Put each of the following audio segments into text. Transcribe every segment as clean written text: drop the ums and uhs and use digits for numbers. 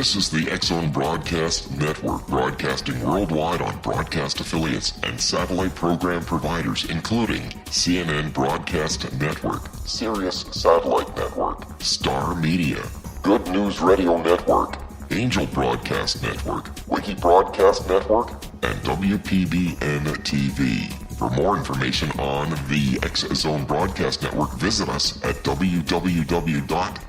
This is the X-Zone Broadcast Network, broadcasting worldwide on broadcast affiliates and satellite program providers, including CNN Broadcast Network, Sirius Satellite Network, Star Media, Good News Radio Network, Angel Broadcast Network, Wiki Broadcast Network, and WPBN TV. For more information on the X-Zone Broadcast Network, visit us at www.xzbn.net.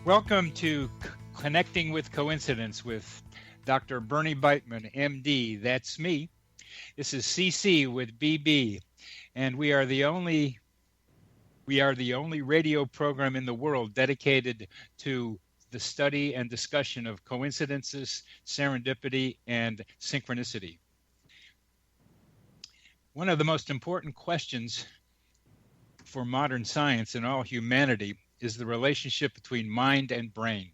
Welcome to Connecting with Coincidence with Dr. Bernie Beitman, MD. That's me. This is CC with BB, and we are the only radio program in the world dedicated to the study and discussion of coincidences, serendipity, and synchronicity. One of the most important questions for modern science and all humanity is the relationship between mind and brain.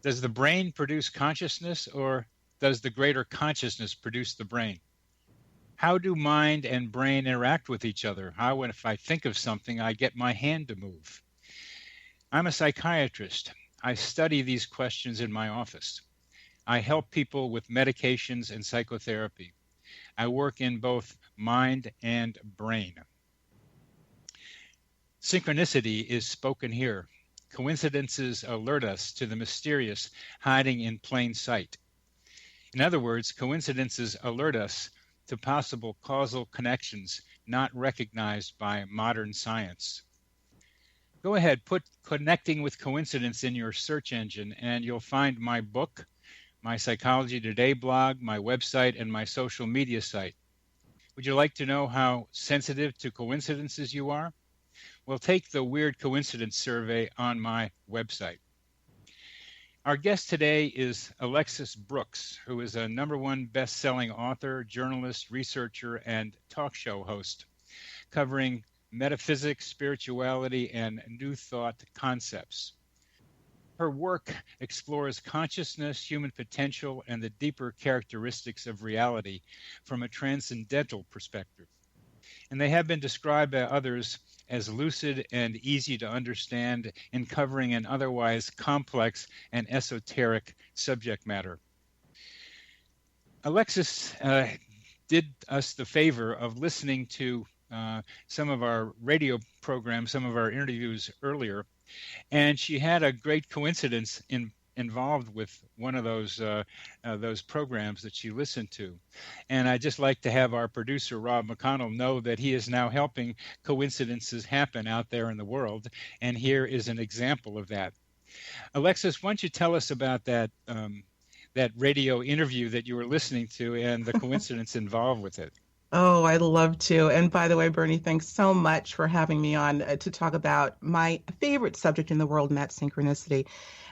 Does the brain produce consciousness, or does the greater consciousness produce the brain? How do mind and brain interact with each other? How, if I think of something, I get my hand to move? I'm a psychiatrist. I study these questions in my office. I help people with medications and psychotherapy. I work in both mind and brain. Synchronicity is spoken here. Coincidences alert us to the mysterious hiding in plain sight. In other words, coincidences alert us to possible causal connections not recognized by modern science. Go ahead, put Connecting with Coincidence in your search engine, and you'll find my book, my Psychology Today blog, my website, and my social media site. Would you like to know how sensitive to coincidences you are? Well, take the Weird Coincidence survey on my website. Our guest today is Alexis Brooks, who is a #1 best-selling author, journalist, researcher, and talk show host, covering metaphysics, spirituality, and New Thought concepts. Her work explores consciousness, human potential, and the deeper characteristics of reality from a transcendental perspective. And they have been described by others as lucid and easy to understand in covering an otherwise complex and esoteric subject matter. Alexis did us the favor of listening to some of our radio programs, some of our interviews earlier, and she had a great coincidence involved with one of those programs that she listened to. And I'd just like to have our producer, Rob McConnell, know that he is now helping coincidences happen out there in the world. And here is an example of that. Alexis, why don't you tell us about that radio interview that you were listening to and the coincidence involved with it? Oh, I'd love to. And by the way, Bernie, thanks so much for having me on to talk about my favorite subject in the world, and that's synchronicity.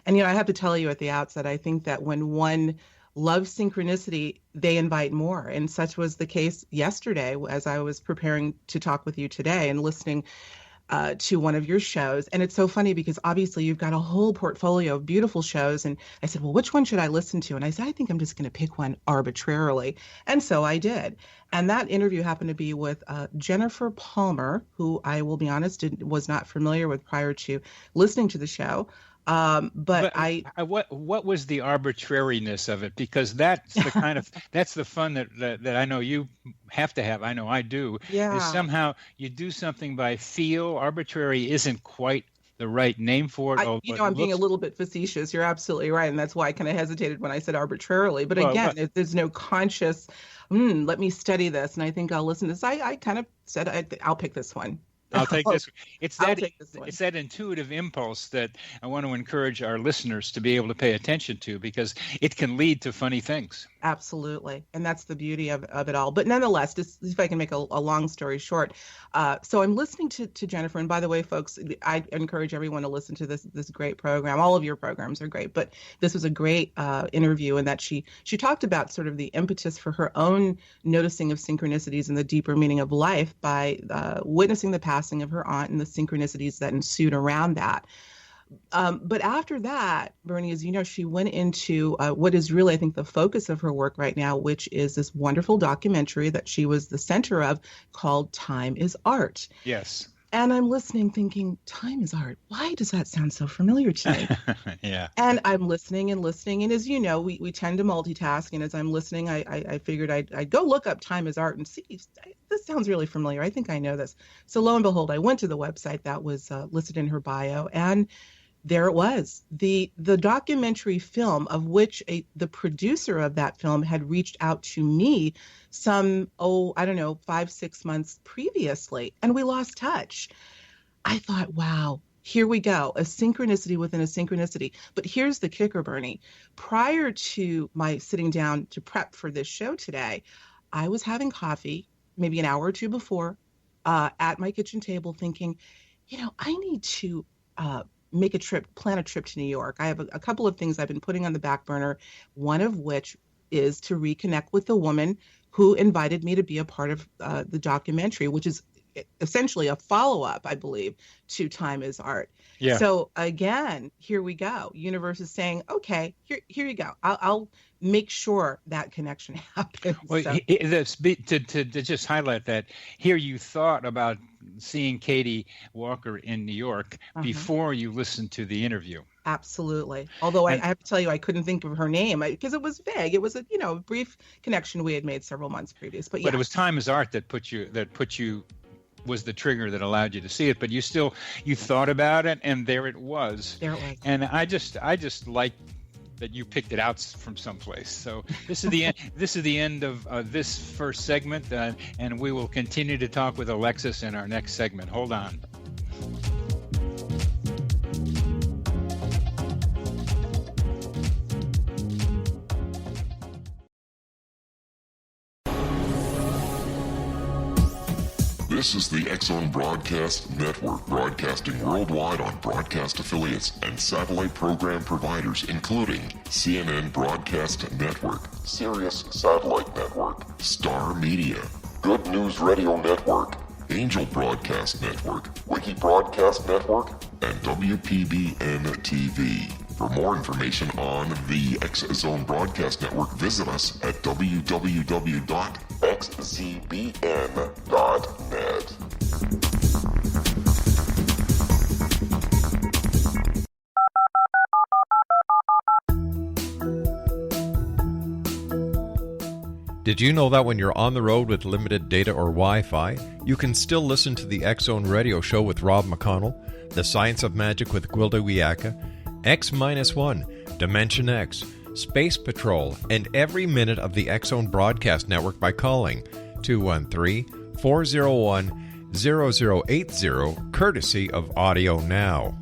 And, I have to tell you at the outset, I think that when one loves synchronicity, they invite more. And such was the case yesterday as I was preparing to talk with you today and listening to one of your shows. And it's so funny because obviously you've got a whole portfolio of beautiful shows. And I said, well, which one should I listen to? And I said, I think I'm just going to pick one arbitrarily. And so I did. And that interview happened to be with Jennifer Palmer, who I will be honest, was not familiar with prior to listening to the show. But what was the arbitrariness of it? Because that's the kind of that's the fun that I know you have to have. I know I do. Yeah. Is somehow you do something by feel. Arbitrary isn't quite the right name for it. I'm being a little bit facetious. You're absolutely right, and that's why I kind of hesitated when I said arbitrarily. But again, if there's no conscious, let me study this, and I think I'll listen to this. I kind of said I'll pick this one. I'll take this. It's that intuitive impulse that I want to encourage our listeners to be able to pay attention to, because it can lead to funny things. Absolutely. And that's the beauty of it all. But nonetheless, just if I can make a long story short. So I'm listening to Jennifer. And by the way, folks, I encourage everyone to listen to this great program. All of your programs are great, but this was a great interview in that she talked about sort of the impetus for her own noticing of synchronicities and the deeper meaning of life by witnessing the passing of her aunt and the synchronicities that ensued around that. But after that, Bernie, as you know, she went into what is really, I think, the focus of her work right now, which is this wonderful documentary that she was the center of called Time is Art. Yes. And I'm listening thinking, time is art. Why does that sound so familiar to me? Yeah. And I'm listening and listening. And as you know, we tend to multitask. And as I'm listening, I figured I'd go look up time is art and see, this sounds really familiar. I think I know this. So lo and behold, I went to the website that was listed in her bio, and there it was, the documentary film, of which the producer of that film had reached out to me some, I don't know, 5-6 months previously, and we lost touch. I thought, wow, here we go, a synchronicity within a synchronicity. But here's the kicker, Bernie. Prior to my sitting down to prep for this show today, I was having coffee maybe an hour or two before at my kitchen table thinking, I need to plan a trip to New York. I have a couple of things I've been putting on the back burner, one of which is to reconnect with the woman who invited me to be a part of the documentary, which is essentially a follow-up, I believe, to Time is Art. Yeah. So again, here we go. Universe is saying, okay, here you go. I'll make sure that connection happens. Well, So. to just highlight that, here you thought about seeing Katie Walker in New York before you listened to the interview. Absolutely. Although I have to tell you, I couldn't think of her name because it was vague. It was a brief connection we had made several months previous. But yeah. But it was Time is Art that put you was the trigger that allowed you to see it. But you thought about it, and there it was. There it was. And I just like that you picked it out from someplace. So this is the end. This is the end of this first segment, and we will continue to talk with Alexis in our next segment. Hold on. This is the X-Zone Broadcast Network, broadcasting worldwide on broadcast affiliates and satellite program providers, including CNN Broadcast Network, Sirius Satellite Network, Star Media, Good News Radio Network, Angel Broadcast Network, Wiki Broadcast Network, and WPBN TV. For more information on the X-Zone Broadcast Network, visit us at www.xzbn.net. Did you know that when you're on the road with limited data or Wi-Fi, you can still listen to the X-Zone Radio Show with Rob McConnell, The Science of Magic with Gwilda Wiyaka, X-1, Dimension X, Space Patrol, and every minute of the X-Zone Broadcast Network by calling 213-401-0080, courtesy of Audio Now.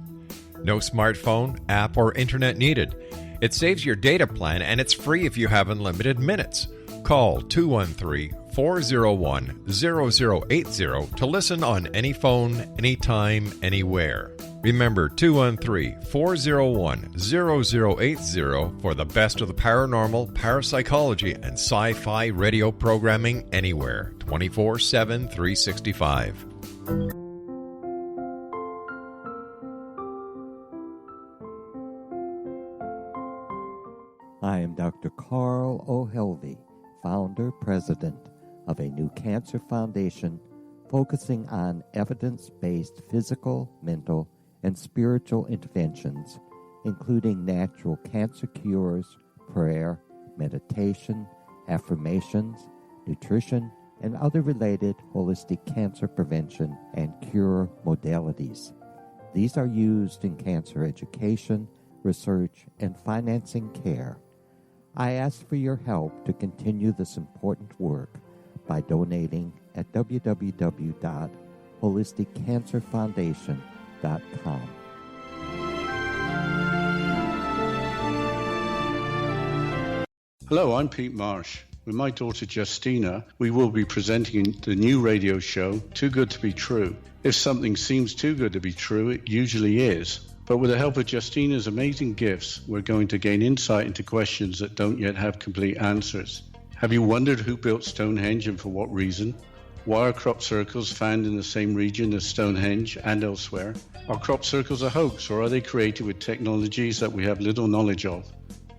No smartphone, app, or internet needed. It saves your data plan, and it's free if you have unlimited minutes. Call 213-401-0080 to listen on any phone, anytime, anywhere. Remember, 213-401-0080 for the best of the paranormal, parapsychology, and sci-fi radio programming anywhere, 24/7, 365. I am Dr. Carl O'Helvey, founder, president of a new cancer foundation focusing on evidence-based physical, mental, and spiritual interventions, including natural cancer cures, prayer, meditation, affirmations, nutrition, and other related holistic cancer prevention and cure modalities. These are used in cancer education, research, and financing care. I ask for your help to continue this important work by donating at www.holisticcancerfoundation.com. Hello, I'm Pete Marsh. With my daughter Justina, we will be presenting the new radio show, Too Good to Be True. If something seems too good to be true, it usually is. But with the help of Justina's amazing gifts, we're going to gain insight into questions that don't yet have complete answers. Have you wondered who built Stonehenge and for what reason? Why are crop circles found in the same region as Stonehenge and elsewhere? Are crop circles a hoax, or are they created with technologies that we have little knowledge of?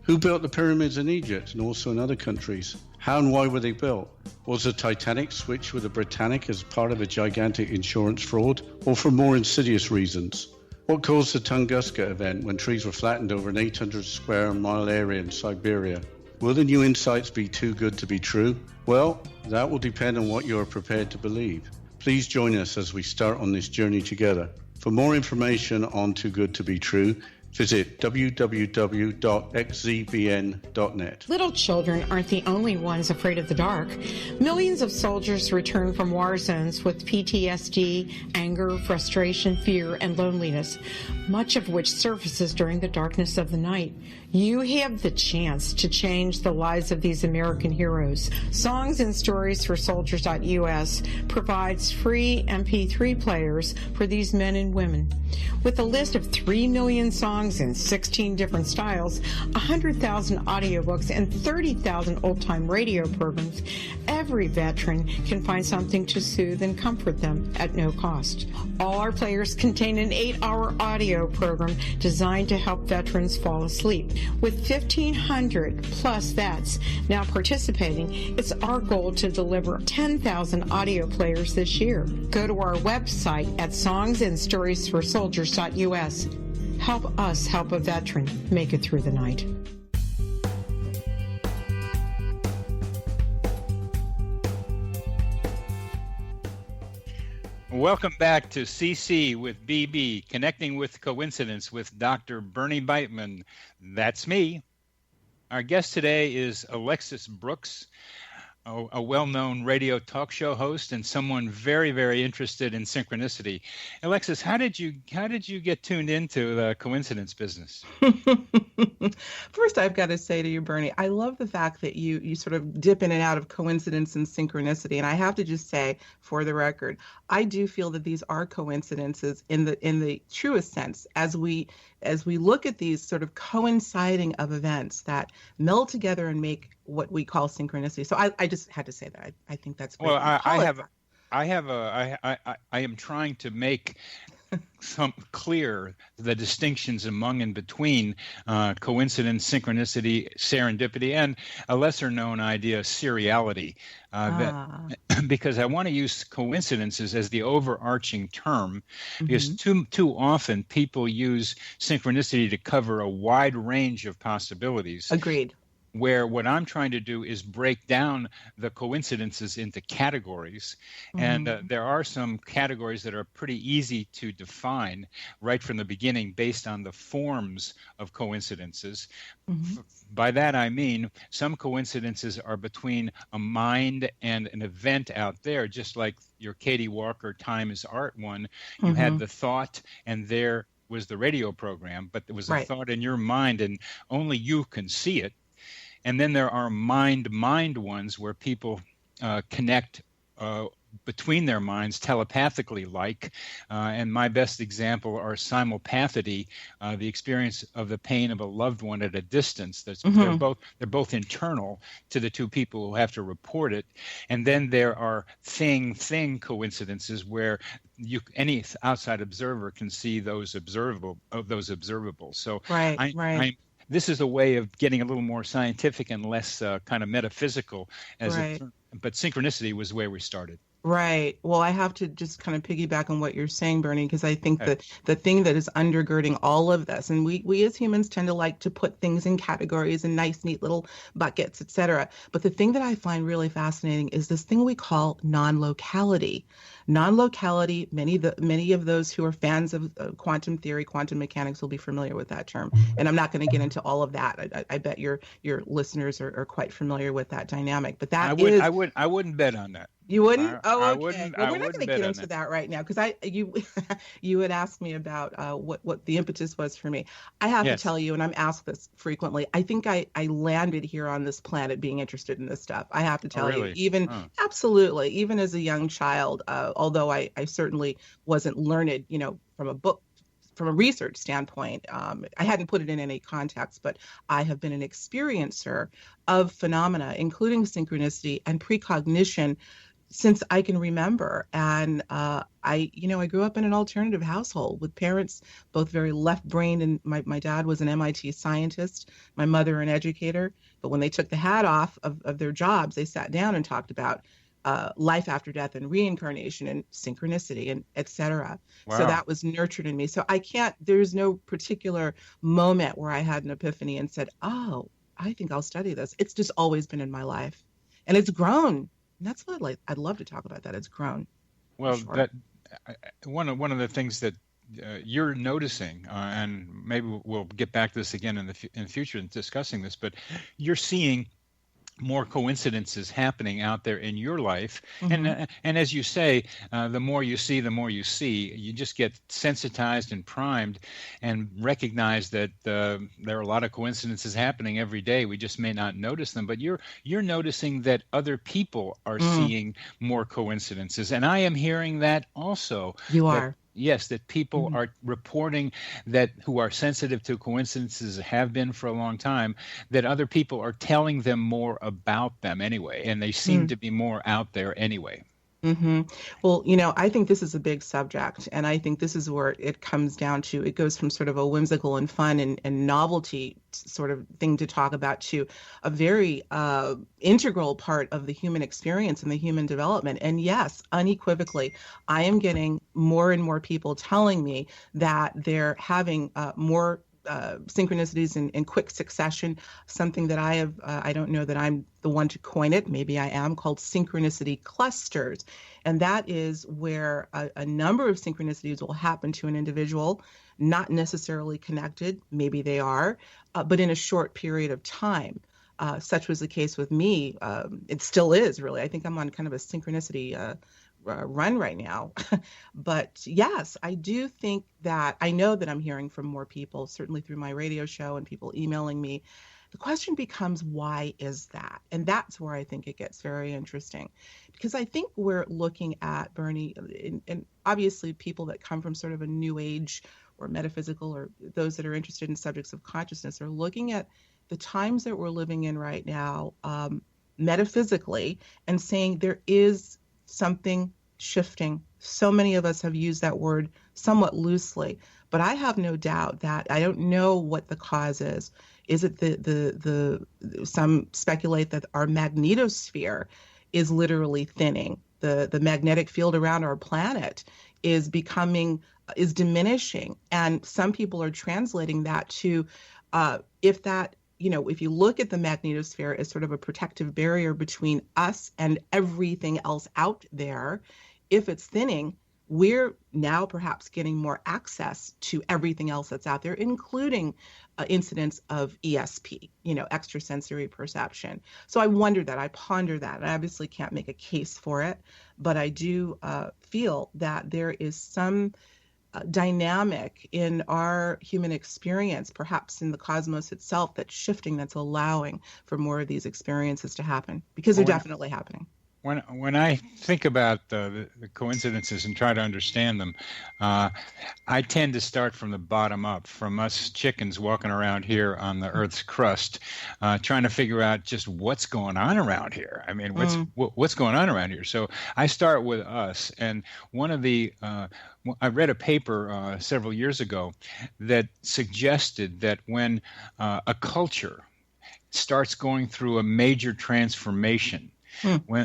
Who built the pyramids in Egypt and also in other countries? How and why were they built? Was the Titanic switched with the Britannic as part of a gigantic insurance fraud, or for more insidious reasons? What caused the Tunguska event when trees were flattened over an 800 square mile area in Siberia? Will the new insights be too good to be true? Well, that will depend on what you are prepared to believe. Please join us as we start on this journey together. For more information on Too Good to Be True, visit www.xzbn.net. Little children aren't the only ones afraid of the dark. Millions of soldiers return from war zones with PTSD, anger, frustration, fear, and loneliness, much of which surfaces during the darkness of the night. You have the chance to change the lives of these American heroes. Songs and Stories for Soldiers.us provides free MP3 players for these men and women. With a list of 3 million songs in 16 different styles, 100,000 audiobooks, and 30,000 old-time radio programs, every veteran can find something to soothe and comfort them at no cost. All our players contain an 8-hour audio program designed to help veterans fall asleep. With 1,500 plus vets now participating, it's our goal to deliver 10,000 audio players this year. Go to our website at songsandstoriesforsoldiers.us. Help us help a veteran make it through the night. Welcome back to CC with BB, Connecting with Coincidence with Dr. Bernie Beitman. That's me. Our guest today is Alexis Brooks, a well-known radio talk show host and someone very, very interested in synchronicity. Alexis, how did you get tuned into the coincidence business? First, I've got to say to you, Bernie, I love the fact that you sort of dip in and out of coincidence and synchronicity. And I have to just say, for the record, I do feel that these are coincidences in the truest sense, as we look at these sort of coinciding of events that meld together and make what we call synchronicity. So I just had to say that. I think that's great. Well, I am trying to make some clear the distinctions among and between coincidence, synchronicity, serendipity, and a lesser known idea, seriality. Because I want to use coincidences as the overarching term, because too often people use synchronicity to cover a wide range of possibilities. Agreed. Where what I'm trying to do is break down the coincidences into categories. And there are some categories that are pretty easy to define right from the beginning based on the forms of coincidences. By that I mean some coincidences are between a mind and an event out there, just like your Katie Walker Time is Art one. You had the thought, and there was the radio program, but there was a thought in your mind and only you can see it. And then there are mind-mind ones where people connect between their minds telepathically and my best example are simulpathity, the experience of the pain of a loved one at a distance. They're both internal to the two people who have to report it. And then there are thing coincidences where any outside observer can see those observables. So this is a way of getting a little more scientific and less kind of metaphysical but synchronicity was where we started. Right. Well, I have to just kind of piggyback on what you're saying, Bernie, because I think that the thing that is undergirding all of this, and we as humans tend to like to put things in categories and nice, neat little buckets, et cetera. But the thing that I find really fascinating is this thing we call non-locality. Non-locality, many of those who are fans of quantum theory, quantum mechanics will be familiar with that term. And I'm not going to get into all of that. I bet your listeners are quite familiar with that dynamic. But I wouldn't bet on that. You wouldn't? I okay. wouldn't. Well, we're not going to get into that right now because you had asked me about what the impetus was for me. I have to tell you, and I'm asked this frequently, I think I landed here on this planet being interested in this stuff. I have to tell you, absolutely, even as a young child, although I certainly wasn't learned, from a book, from a research standpoint, I hadn't put it in any context, but I have been an experiencer of phenomena, including synchronicity and precognition, since I can remember. And I grew up in an alternative household with parents both very left-brained, and my dad was an MIT scientist, my mother an educator. But when they took the hat off of their jobs, they sat down and talked about life after death and reincarnation and synchronicity and et cetera. Wow. So that was nurtured in me. So there's no particular moment where I had an epiphany and said, oh, I think I'll study this. It's just always been in my life. And it's grown. And that's what I'd love to talk about that. It's grown. Well, sure. that one of the things that you're noticing, and maybe we'll get back to this again in the future in discussing this, but you're seeing more coincidences happening out there in your life. And as you say, the more you see, you just get sensitized and primed and recognize that there are a lot of coincidences happening every day. We just may not notice them, but you're noticing that other people are seeing more coincidences. And I am hearing that also. You are. Yes, that people are reporting that who are sensitive to coincidences, have been for a long time, that other people are telling them more about them anyway, and they seem to be more out there anyway. Well, I think this is a big subject, and I think this is where it comes down to, it goes from sort of a whimsical and fun and novelty sort of thing to talk about to a very integral part of the human experience and the human development. And yes, unequivocally, I am getting more and more people telling me that they're having more synchronicities in quick succession, something that I don't know that I'm the one to coin it, maybe I am, called synchronicity clusters. And that is where a number of synchronicities will happen to an individual, not necessarily connected, maybe they are, but in a short period of time. Such was the case with me. It still is, really. I think I'm on kind of a synchronicity run right now. But yes, I do think that I know that I'm hearing from more people, certainly through my radio show and people emailing me. The question becomes, why is that? And that's where I think it gets very interesting, because I think we're looking at, Bernie, and obviously people that come from sort of a new age or metaphysical, or those that are interested in subjects of consciousness, are looking at the times that we're living in right now metaphysically and saying there is something shifting. So many of us have used that word somewhat loosely, but I have no doubt that I don't know what the cause is. Is it some speculate that our magnetosphere is literally thinning. The magnetic field around our planet is diminishing. And some people are translating that to if you look at the magnetosphere as sort of a protective barrier between us and everything else out there, if it's thinning, we're now perhaps getting more access to everything else that's out there, including incidents of ESP, extrasensory perception. So I wonder that, I ponder that. I obviously can't make a case for it, but I do feel that there is some dynamic in our human experience, perhaps in the cosmos itself, that's shifting, that's allowing for more of these experiences to happen, because they're definitely happening. When I think about the coincidences and try to understand them, I tend to start from the bottom up, from us chickens walking around here on the Earth's crust, trying to figure out just what's going on around here. I mean, what's going on around here? So I start with us, and one of the I read a paper several years ago that suggested that when a culture starts going through a major transformation,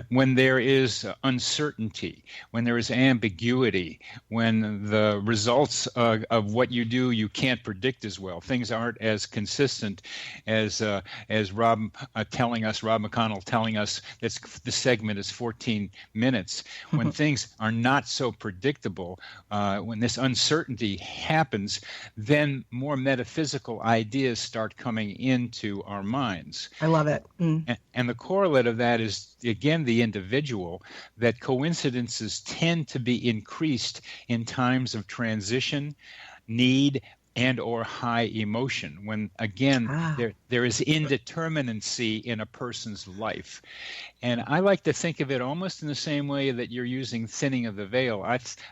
when there is uncertainty, when there is ambiguity, when the results of what you do you can't predict as well, things aren't as consistent as Rob McConnell telling us that the segment is 14 minutes. When things are not so predictable, when this uncertainty happens, then more metaphysical ideas start coming into our minds. I love it. And the correlate of that is, again, the individual, that coincidences tend to be increased in times of transition, need, and or high emotion, when, again, there is indeterminacy in a person's life. And I like to think of it almost in the same way that you're using thinning of the veil.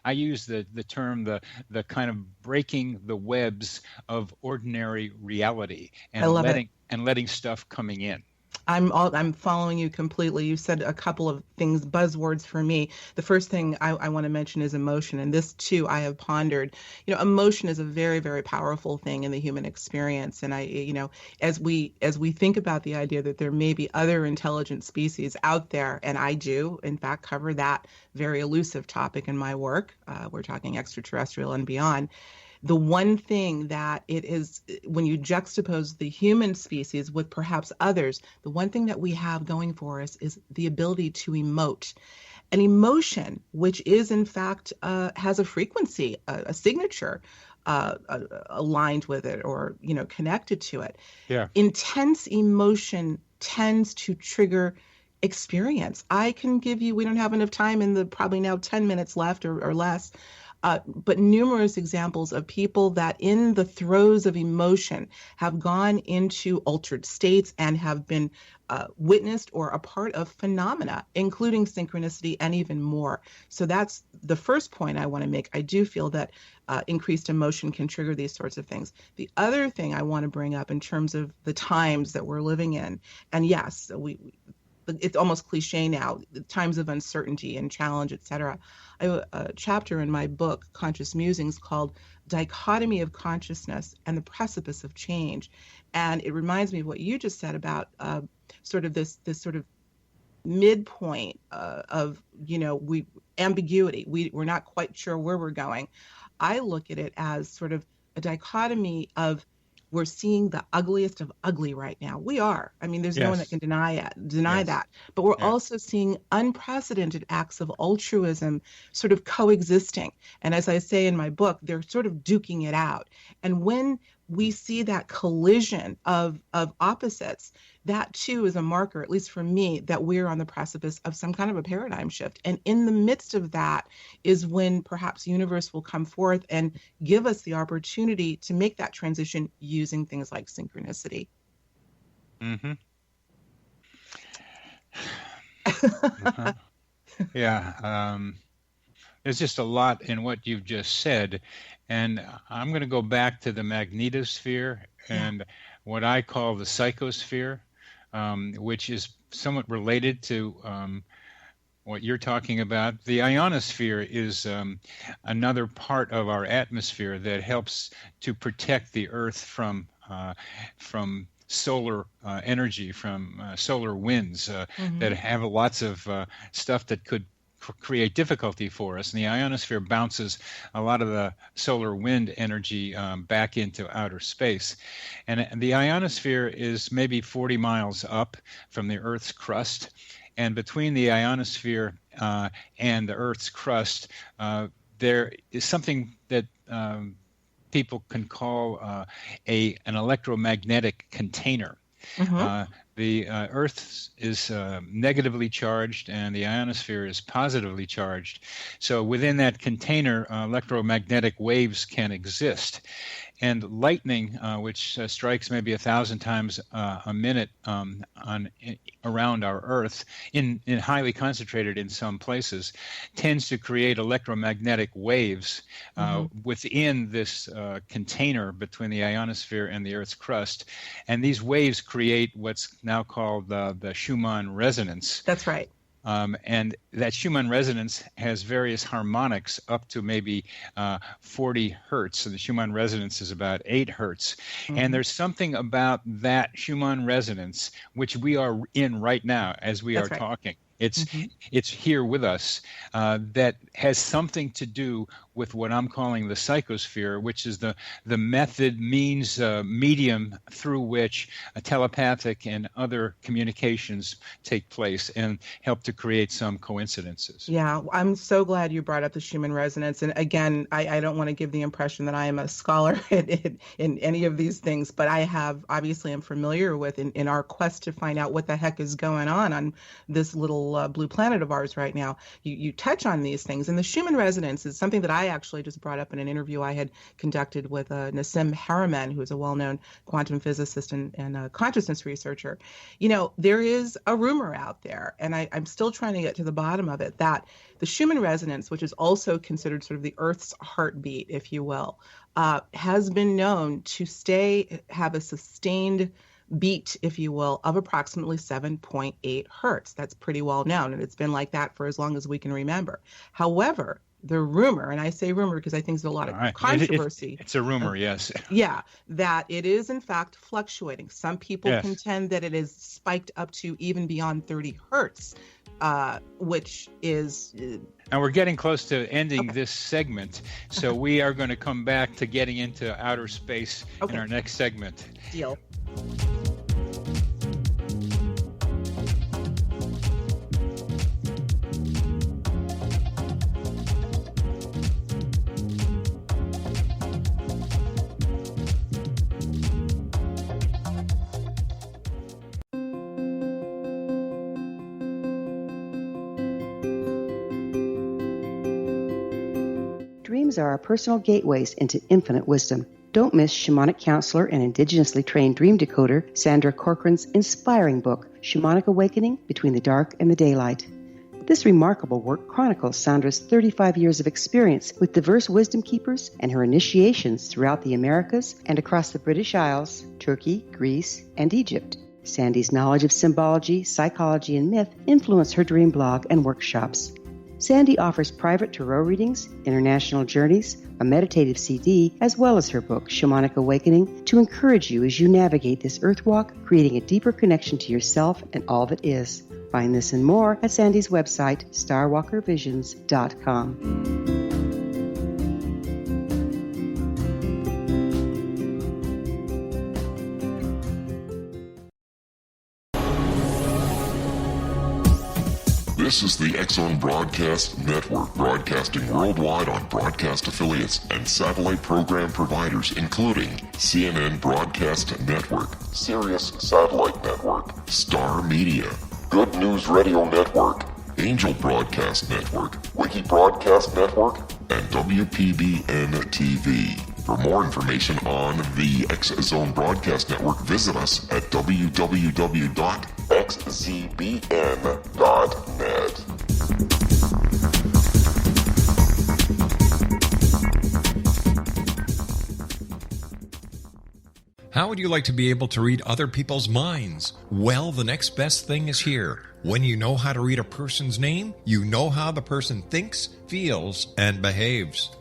I use the term the kind of breaking the webs of ordinary reality and letting stuff coming in. I'm following you completely. You said a couple of things, buzzwords for me. The first thing I want to mention is emotion, and this too I have pondered. Emotion is a very, very powerful thing in the human experience, and as we think about the idea that there may be other intelligent species out there, and I do in fact cover that very elusive topic in my work. We're talking extraterrestrial and beyond. The one thing that it is, when you juxtapose the human species with perhaps others, the one thing that we have going for us is the ability to emote. An emotion, which is in fact has a frequency, a signature aligned with it, or connected to it. Yeah. Intense emotion tends to trigger experience. I can give you, we don't have enough time in the probably now 10 minutes left or less, but numerous examples of people that in the throes of emotion have gone into altered states and have been witnessed or a part of phenomena, including synchronicity and even more. So that's the first point I want to make. I do feel that increased emotion can trigger these sorts of things. The other thing I want to bring up in terms of the times that we're living in, and yes, it's almost cliche now, the times of uncertainty and challenge, et cetera. I have a chapter in my book, Conscious Musings, called Dichotomy of Consciousness and the Precipice of Change. And it reminds me of what you just said about sort of this sort of midpoint of, ambiguity. We're not quite sure where we're going. I look at it as sort of a dichotomy of, we're seeing the ugliest of ugly right now. We are. I mean, there's no one that can deny that. But we're also seeing unprecedented acts of altruism sort of coexisting. And as I say in my book, they're sort of duking it out. And when we see that collision of opposites, that too is a marker, at least for me, that we're on the precipice of some kind of a paradigm shift. And in the midst of that is when perhaps the universe will come forth and give us the opportunity to make that transition using things like synchronicity. Mm-hmm. Uh-huh. Yeah. There's just a lot in what you've just said. And I'm going to go back to the magnetosphere and what I call the psychosphere, which is somewhat related to what you're talking about. The ionosphere is another part of our atmosphere that helps to protect the Earth from solar energy, from solar winds that have lots of stuff that could create difficulty for us. And the ionosphere bounces a lot of the solar wind energy back into outer space. And the ionosphere is maybe 40 miles up from the Earth's crust. And between the ionosphere and the Earth's crust, there is something that people can call an electromagnetic container. The Earth is negatively charged and the ionosphere is positively charged. So within that container, electromagnetic waves can exist. And lightning, which strikes maybe 1,000 times a minute around our Earth, in highly concentrated in some places, tends to create electromagnetic waves within this container between the ionosphere and the Earth's crust. And these waves create what's now called the Schumann resonance. That's right. And that Schumann resonance has various harmonics up to maybe 40 hertz. So the Schumann resonance is about 8 hertz. And there's something about that Schumann resonance, which we are in right now as we are talking. It's here with us, that has something to do with what I'm calling the psychosphere, which is the method, means, medium through which telepathic and other communications take place and help to create some coincidences. Yeah, I'm so glad you brought up the Schumann resonance. And again, I don't want to give the impression that I am a scholar in any of these things, but I obviously am familiar with in our quest to find out what the heck is going on this little blue planet of ours right now. You touch on these things. And the Schumann resonance is something that I actually just brought up in an interview I had conducted with Nassim Haramein, who is a well-known quantum physicist and consciousness researcher. There is a rumor out there, and I'm still trying to get to the bottom of it, that the Schumann resonance, which is also considered sort of the Earth's heartbeat, if you will, has been known to have a sustained beat, if you will, of approximately 7.8 hertz. That's pretty well known, and it's been like that for as long as we can remember. However, the rumor, and I say rumor because I think there's a lot of controversy. It's a rumor, yes. Yeah, that it is in fact fluctuating. Some people Yes. contend that it is spiked up to even beyond 30 hertz, which is... And we're getting close to ending Okay. this segment, so we are going to come back to getting into outer space in our next segment. Deal. Dreams are our personal gateways into infinite wisdom. Don't miss shamanic counselor and indigenously trained dream decoder Sandra Corcoran's inspiring book, Shamanic Awakening Between the Dark and the Daylight. This remarkable work chronicles Sandra's 35 years of experience with diverse wisdom keepers and her initiations throughout the Americas and across the British Isles, Turkey, Greece, and Egypt. Sandy's knowledge of symbology, psychology, and myth influence her dream blog and workshops. Sandy offers private tarot readings, international journeys, a meditative CD, as well as her book, Shamanic Awakening, to encourage you as you navigate this earth walk, creating a deeper connection to yourself and all that is. Find this and more at Sandy's website, starwalkervisions.com. This is the X-Zone Broadcast Network, broadcasting worldwide on broadcast affiliates and satellite program providers, including CNN Broadcast Network, Sirius Satellite Network, Star Media, Good News Radio Network, Angel Broadcast Network, Wiki Broadcast Network, and WPBN TV. For more information on the X-Zone Broadcast Network, visit us at www.xzbn.net. How would you like to be able to read other people's minds? Well, the next best thing is here. When you know how to read a person's name, you know how the person thinks, feels, and behaves.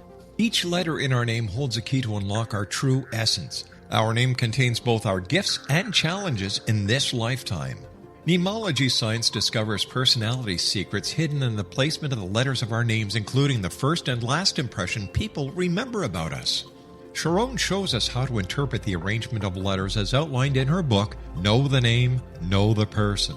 Each letter in our name holds a key to unlock our true essence. Our name contains both our gifts and challenges in this lifetime. Mnemology science discovers personality secrets hidden in the placement of the letters of our names, including the first and last impression people remember about us. Sharon shows us how to interpret the arrangement of letters as outlined in her book, Know the Name, Know the Person.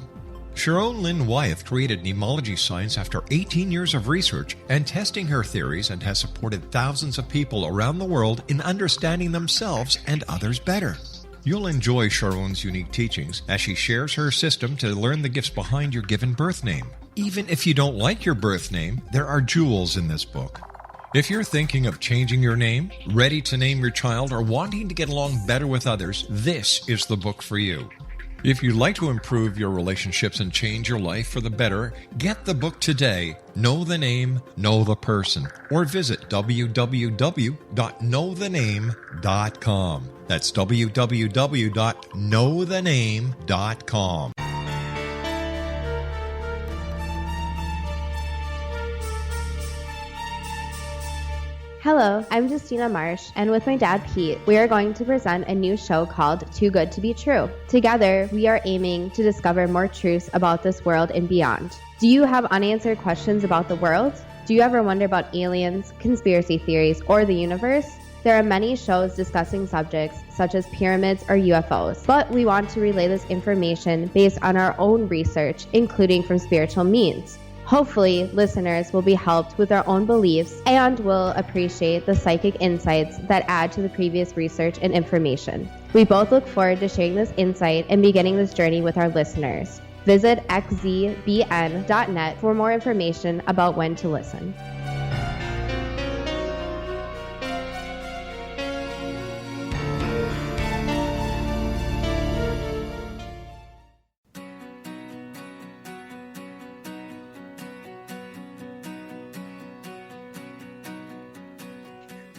Sharon Lynn Wyeth created mnemology science after 18 years of research and testing her theories, and has supported thousands of people around the world in understanding themselves and others better. You'll enjoy Sharon's unique teachings as she shares her system to learn the gifts behind your given birth name. Even if you don't like your birth name, there are jewels in this book. If you're thinking of changing your name, ready to name your child, or wanting to get along better with others, this is the book for you. If you'd like to improve your relationships and change your life for the better, get the book today, Know the Name, Know the Person, or visit www.knowthename.com. That's www.knowthename.com. Hello, I'm Justina Marsh, and with my dad Pete, we are going to present a new show called Too Good to Be True. Together, we are aiming to discover more truths about this world and beyond. Do you have unanswered questions about the world? Do you ever wonder about aliens, conspiracy theories, or the universe? There are many shows discussing subjects such as pyramids or UFOs, but we want to relay this information based on our own research, including from spiritual means. Hopefully, listeners will be helped with their own beliefs and will appreciate the psychic insights that add to the previous research and information. We both look forward to sharing this insight and beginning this journey with our listeners. Visit xzbn.net for more information about when to listen.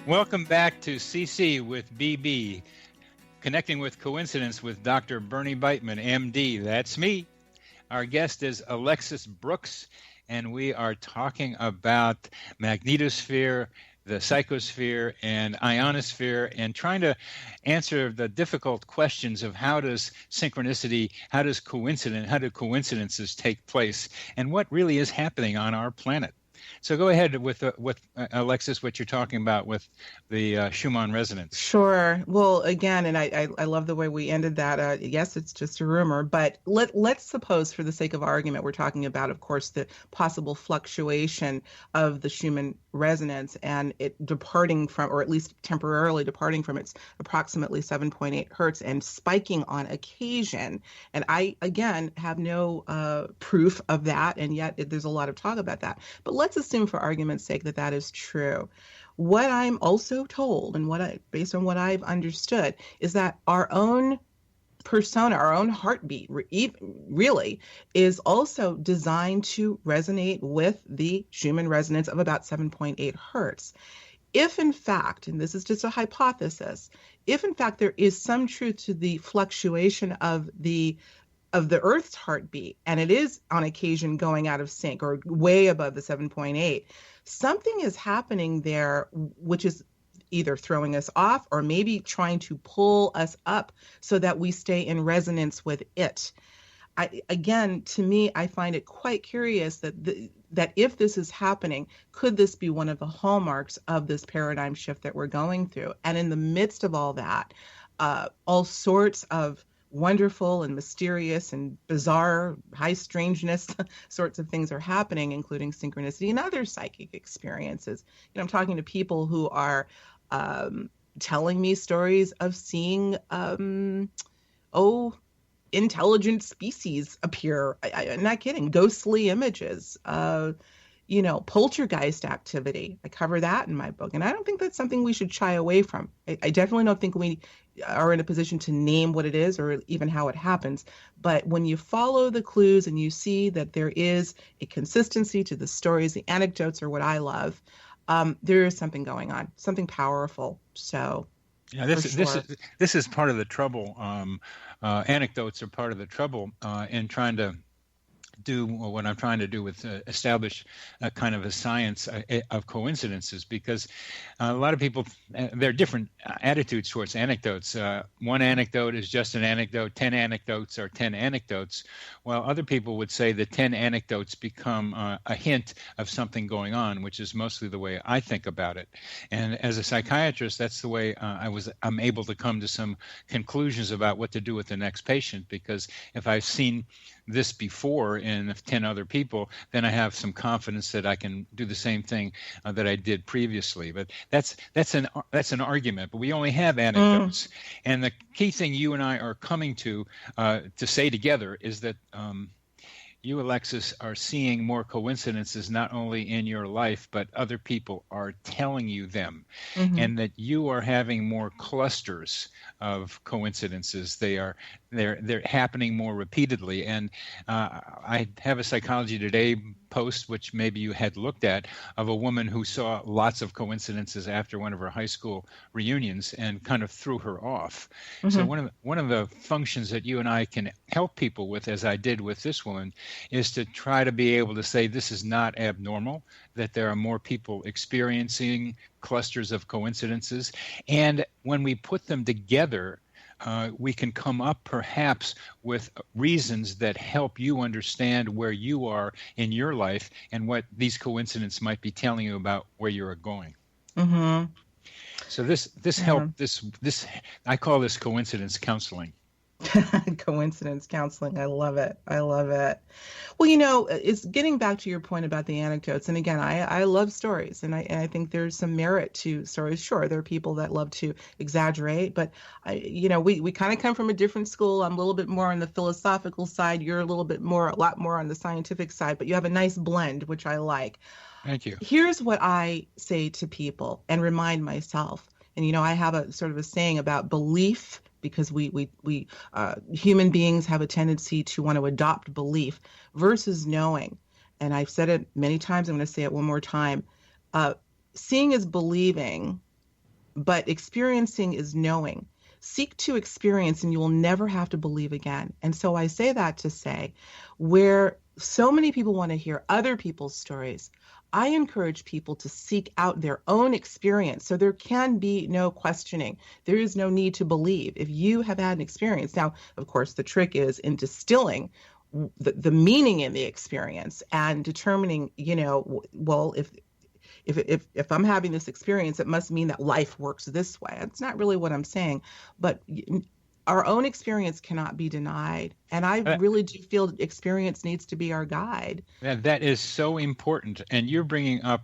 Welcome back to CC with BB. Connecting with Coincidence with Dr. Bernie Beitman, MD. That's me. Our guest is Alexis Brooks, and we are talking about magnetosphere, the psychosphere, and ionosphere, and trying to answer the difficult questions of how does synchronicity, how do coincidences take place, and what really is happening on our planet. So go ahead with Alexis, what you're talking about with the Schumann resonance. Sure. Well, again, and I love the way we ended that. Yes, it's just a rumor, but let's suppose, for the sake of argument, we're talking about, of course, the possible fluctuation of the Schumann resonance and it departing from, or at least temporarily departing from, its approximately 7.8 hertz and spiking on occasion. And I, again, have no proof of that, and yet there's a lot of talk about that. But let's assume, for argument's sake, that that is true. What I'm also told, and based on what I've understood, is that our own persona, our own heartbeat, really is also designed to resonate with the Schumann resonance of about 7.8 hertz. If in fact, and this is just a hypothesis, if in fact there is some truth to the fluctuation of the Earth's heartbeat, and it is on occasion going out of sync or way above the 7.8, something is happening there which is either throwing us off or maybe trying to pull us up so that we stay in resonance with it. Again, to me, I find it quite curious that if this is happening, could this be one of the hallmarks of this paradigm shift that we're going through? And in the midst of all that, all sorts of wonderful and mysterious and bizarre, high strangeness sorts of things are happening, including synchronicity and other psychic experiences. I'm talking to people who are telling me stories of seeing, intelligent species appear. I'm not kidding. Ghostly images, poltergeist activity. I cover that in my book. And I don't think that's something we should shy away from. I definitely don't think we are in a position to name what it is or even how it happens. But when you follow the clues and you see that there is a consistency to the stories, the anecdotes are what I love. There is something going on, something powerful. So yeah, this is part of the trouble. Anecdotes are part of the trouble in trying to do what I'm trying to do with establish a kind of a science of coincidences, because a lot of people, there are different attitudes towards anecdotes. One anecdote is just an anecdote, 10 anecdotes are 10 anecdotes, while other people would say that 10 anecdotes become a hint of something going on, which is mostly the way I think about it. And as a psychiatrist, that's the way I'm able to come to some conclusions about what to do with the next patient, because if I've seen this before in 10 other people, then I have some confidence that I can do the same thing that I did previously. But that's an argument. But we only have anecdotes, and the key thing you and I are coming to say together is that you, Alexis, are seeing more coincidences not only in your life, but other people are telling you them, and that you are having more clusters of coincidences. They're happening more repeatedly. And I have a Psychology Today post, which maybe you had looked at, of a woman who saw lots of coincidences after one of her high school reunions and kind of threw her off. So one of the functions that you and I can help people with, as I did with this woman, is to try to be able to say this is not abnormal, that there are more people experiencing clusters of coincidences. And when we put them together, we can come up perhaps with reasons that help you understand where you are in your life and what these coincidences might be telling you about where you're going. So this help, this I call this coincidence counseling. Coincidence counseling. I love it. I love it. Well, it's getting back to your point about the anecdotes. And again, I love stories, and I think there's some merit to stories. Sure, there are people that love to exaggerate, but we kind of come from a different school. I'm a little bit more on the philosophical side. You're a lot more on the scientific side, but you have a nice blend, which I like. Thank you. Here's what I say to people and remind myself. And, I have a sort of a saying about belief, because we human beings have a tendency to want to adopt belief versus knowing. And I've said it many times. I'm going to say it one more time. Seeing is believing, but experiencing is knowing. seek to experience and you will never have to believe again. And so I say that to say, where so many people want to hear other people's stories, I encourage people to seek out their own experience. So there can be no questioning. There is no need to believe. If you have had an experience. Now, of course, the trick is in distilling the meaning in the experience and determining, well, if I'm having this experience, it must mean that life works this way. That's not really what I'm saying. But our own experience cannot be denied. And I really do feel experience needs to be our guide. That is so important. And you're bringing up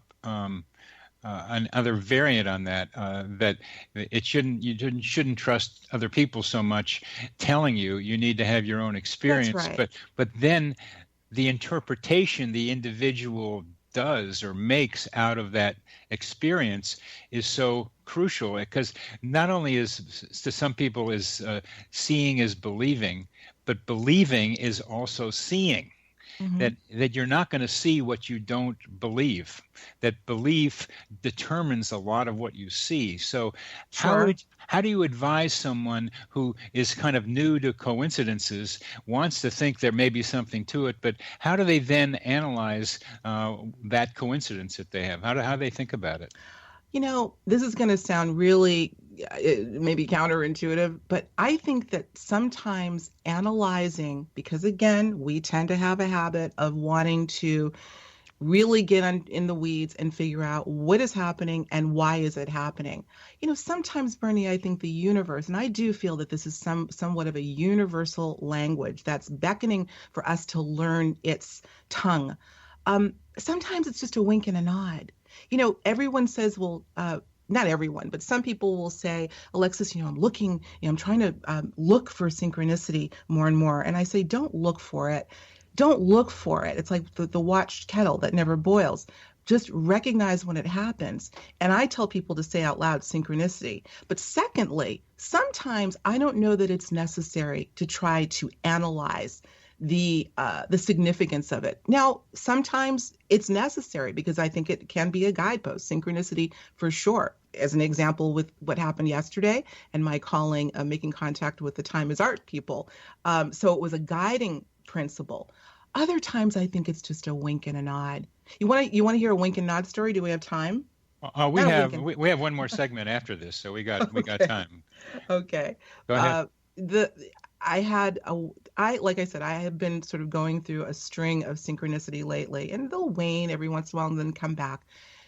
another variant on that, that you shouldn't trust other people so much telling you need to have your own experience. That's right. But then the interpretation the individual does or makes out of that experience is so crucial, because not only is to some people is seeing is believing, but believing is also seeing. Mm-hmm. That you're not going to see what you don't believe. That belief determines a lot of what you see. So sure. How do you advise someone who is kind of new to coincidences, wants to think there may be something to it, but how do they then analyze that coincidence that they have? How do they think about it? This is going to sound really maybe counterintuitive, but I think that sometimes analyzing, because again, we tend to have a habit of wanting to really get in the weeds and figure out what is happening and why is it happening. Sometimes, Bernie, I think the universe, and I do feel that this is somewhat of a universal language that's beckoning for us to learn its tongue. Sometimes it's just a wink and a nod. Everyone says, well, not everyone, but some people will say, Alexis, I'm trying to look for synchronicity more and more. And I say, don't look for it. Don't look for it. It's like the watched kettle that never boils. Just recognize when it happens. And I tell people to say out loud synchronicity. But secondly, sometimes I don't know that it's necessary to try to analyze the significance of it. Now, sometimes it's necessary because I think it can be a guidepost, synchronicity for sure. As an example with what happened yesterday and my calling, making contact with the Time is Art people. So it was a guiding principle. Other times I think it's just a wink and a nod. You want to hear a wink and nod story? Do we have time? We have one more segment after this, so we got time. Okay. Go ahead. Like I said, I have been sort of going through a string of synchronicity lately, and they'll wane every once in a while and then come back.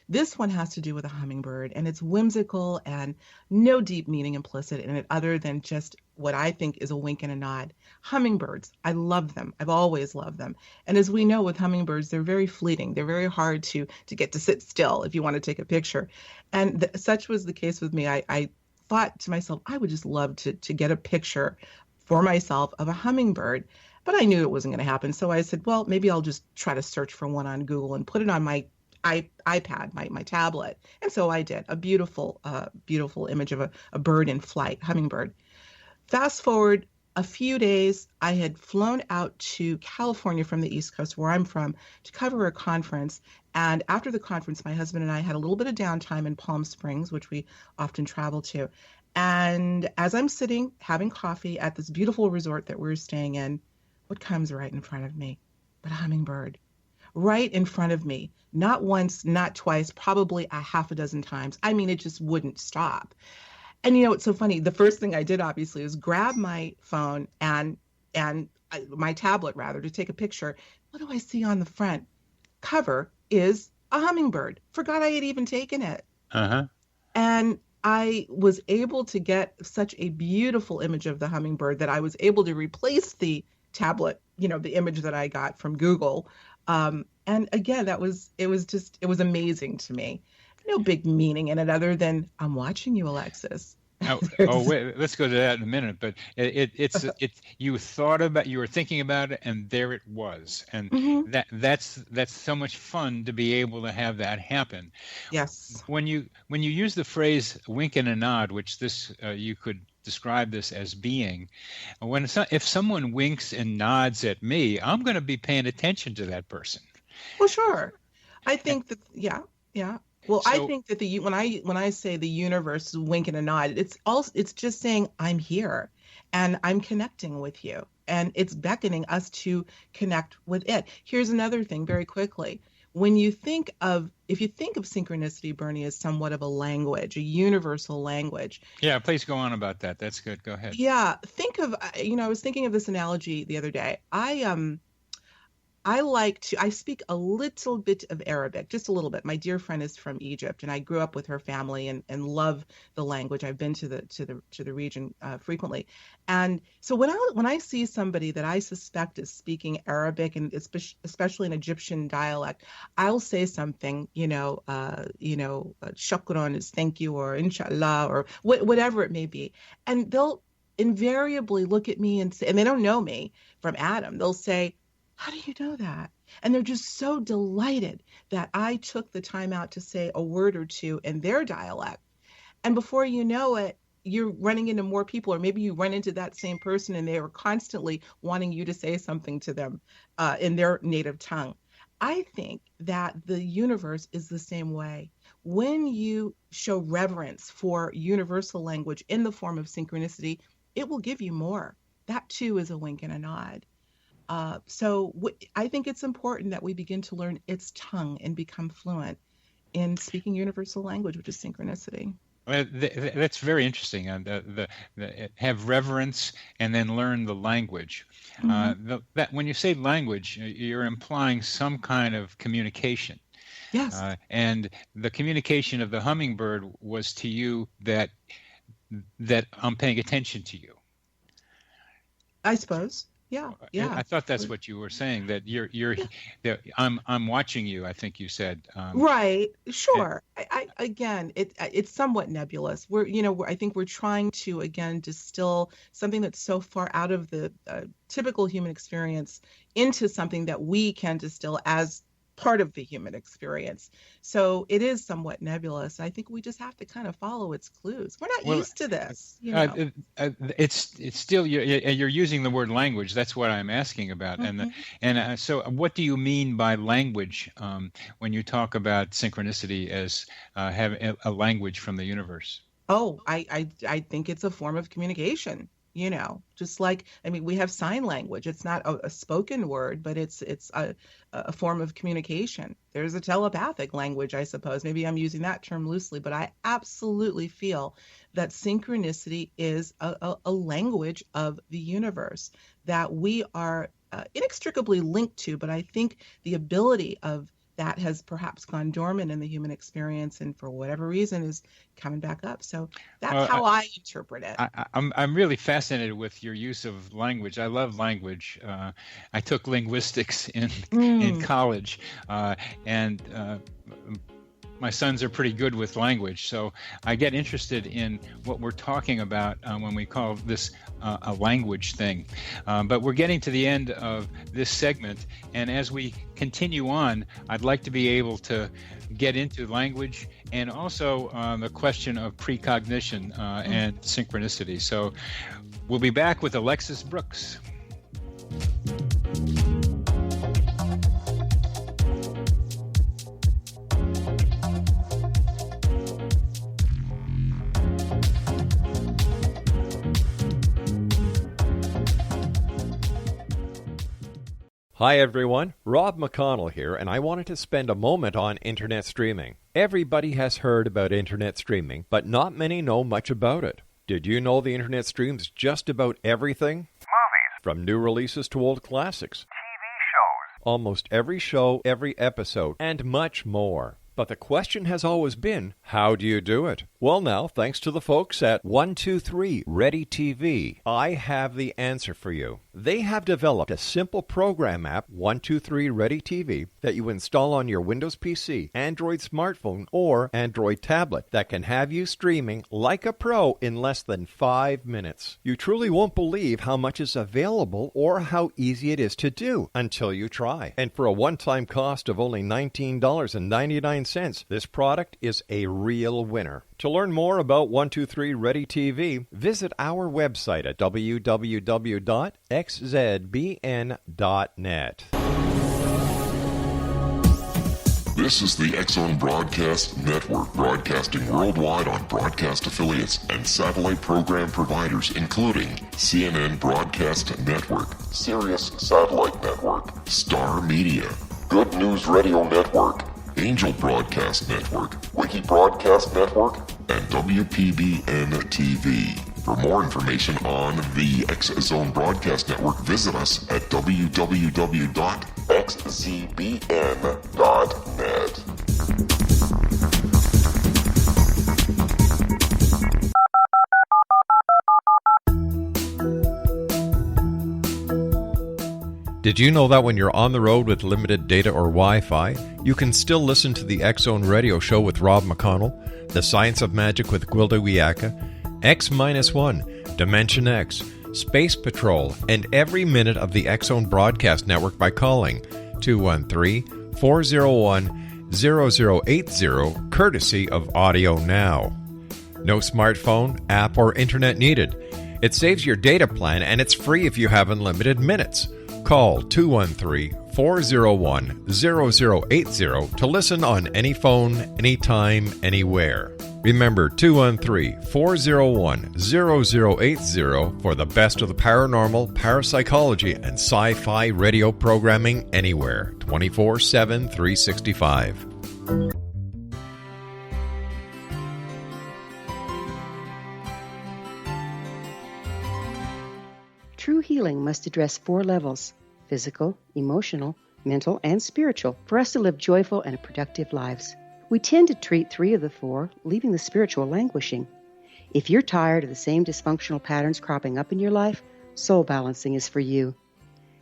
This one has to do with a hummingbird, and it's whimsical and no deep meaning implicit in it other than just what I think is a wink and a nod. Hummingbirds, I love them. I've always loved them. And as we know with hummingbirds, they're very fleeting. They're very hard to get to sit still if you want to take a picture. And such was the case with me. I thought to myself, I would just love to get a picture for myself of a hummingbird, but I knew it wasn't going to happen. So I said, well, maybe I'll just try to search for one on Google and put it on my iPad, my tablet. And so I did. A beautiful image of a bird in flight, hummingbird. Fast forward a few days, I had flown out to California from the East Coast, where I'm from, to cover a conference. And after the conference, my husband and I had a little bit of downtime in Palm Springs, which we often travel to. And as I'm sitting having coffee at this beautiful resort that we're staying in, what comes right in front of me but a hummingbird? Right in front of me. Not once, not twice, probably a half a dozen times. I mean, it just wouldn't stop. And it's so funny. The first thing I did, obviously, is grab my phone and my tablet, rather, to take a picture. What do I see on the front cover is a hummingbird. Forgot I had even taken it. Uh-huh. And I was able to get such a beautiful image of the hummingbird that I was able to replace the tablet, the image that I got from Google. And again, it was amazing to me. No big meaning in it other than I'm watching you, Alexis. Wait, let's go to that in a minute. But you were thinking about it, and there it was, and mm-hmm. that's so much fun to be able to have that happen. Yes. When you use the phrase "wink and a nod," which you could describe this as being, if someone winks and nods at me, I'm going to be paying attention to that person. Well, sure. I think that, yeah. Well, So, I think that when I say the universe is winking a nod, it's just saying I'm here and I'm connecting with you, and it's beckoning us to connect with it. Here's another thing very quickly. If you think of synchronicity, Bernie, as somewhat of a language, a universal language. yeah, please go on about that. That's good. Go ahead. Yeah, I was thinking of this analogy the other day. I speak a little bit of Arabic, just a little bit. My dear friend is from Egypt, and I grew up with her family and love the language. I've been to the region frequently, and so when I see somebody that I suspect is speaking Arabic, and especially an Egyptian dialect, I'll say something, shukran is thank you, or inshallah, or whatever it may be, and they'll invariably look at me and say, and they don't know me from Adam. They'll say, how do you know that? And they're just so delighted that I took the time out to say a word or two in their dialect. And before you know it, you're running into more people, or maybe you run into that same person and they are constantly wanting you to say something to them in their native tongue. I think that the universe is the same way. When you show reverence for universal language in the form of synchronicity, it will give you more. That too is a wink and a nod. I think it's important that we begin to learn its tongue and become fluent in speaking universal language, which is synchronicity. Well, that's very interesting. Have reverence and then learn the language. That when you say language, you're implying some kind of communication. Yes. And the communication of the hummingbird was to you that I'm paying attention to you. I suppose. Yeah. I thought that's what you were saying, that that I'm watching you, I think you said. Right. Sure. It's somewhat nebulous. I think we're trying to again distill something that's so far out of the typical human experience into something that we can distill as part of the human experience. So it is somewhat nebulous. I think we just have to kind of follow its clues. We're not used to this. It's still you're using the word language. That's what I'm asking about. Mm-hmm. So what do you mean by language when you talk about synchronicity as having a language from the universe? Oh, I think it's a form of communication. Just like, we have sign language. It's not a spoken word, but it's a form of communication. There's a telepathic language, I suppose. Maybe I'm using that term loosely, but I absolutely feel that synchronicity is a language of the universe that we are inextricably linked to. But I think the ability of that has perhaps gone dormant in the human experience, and for whatever reason is coming back up. So that's how I interpret it. I'm really fascinated with your use of language. I love language. I took linguistics in college, and my sons are pretty good with language, so I get interested in what we're talking about when we call this a language thing. But we're getting to the end of this segment, and as we continue on, I'd like to be able to get into language and also the question of precognition and synchronicity. So we'll be back with Alexis Brooks. Hi everyone, Rob McConnell here, and I wanted to spend a moment on internet streaming. Everybody has heard about internet streaming, but not many know much about it. Did you know the internet streams just about everything? Movies. From new releases to old classics. TV shows. Almost every show, every episode, and much more. But the question has always been, how do you do it? Well now, thanks to the folks at 123 Ready TV, I have the answer for you. They have developed a simple program app, 123 Ready TV, that you install on your Windows PC, Android smartphone, or Android tablet that can have you streaming like a pro in less than 5 minutes. You truly won't believe how much is available or how easy it is to do until you try. And for a one-time cost of only $19.99, this product is a real winner. To learn more about 123 Ready TV, visit our website at www.xzbn.net. This is the X-Zone Broadcast Network, broadcasting worldwide on broadcast affiliates and satellite program providers, including CNN Broadcast Network, Sirius Satellite Network, Star Media, Good News Radio Network, Angel Broadcast Network, Wiki Broadcast Network, and WPBN TV. For more information on the X-Zone Broadcast Network, visit us at www.xzbn.net. Did you know that when you're on the road with limited data or Wi-Fi, you can still listen to the X-Zone Radio Show with Rob McConnell, The Science of Magic with Gwilda Wiyaka, X-1, Dimension X, Space Patrol, and every minute of the X-Zone Broadcast Network by calling 213-401-0080, courtesy of Audio Now. No smartphone, app, or internet needed. It saves your data plan, and it's free if you have unlimited minutes. Call 213-401-0080 to listen on any phone, anytime, anywhere. Remember 213-401-0080 for the best of the paranormal, parapsychology, and sci-fi radio programming anywhere, 24/7, 365. True healing must address 4 levels: physical, emotional, mental, and spiritual, for us to live joyful and productive lives. We tend to treat 3 of the 4, leaving the spiritual languishing. If you're tired of the same dysfunctional patterns cropping up in your life, Soul Balancing is for you.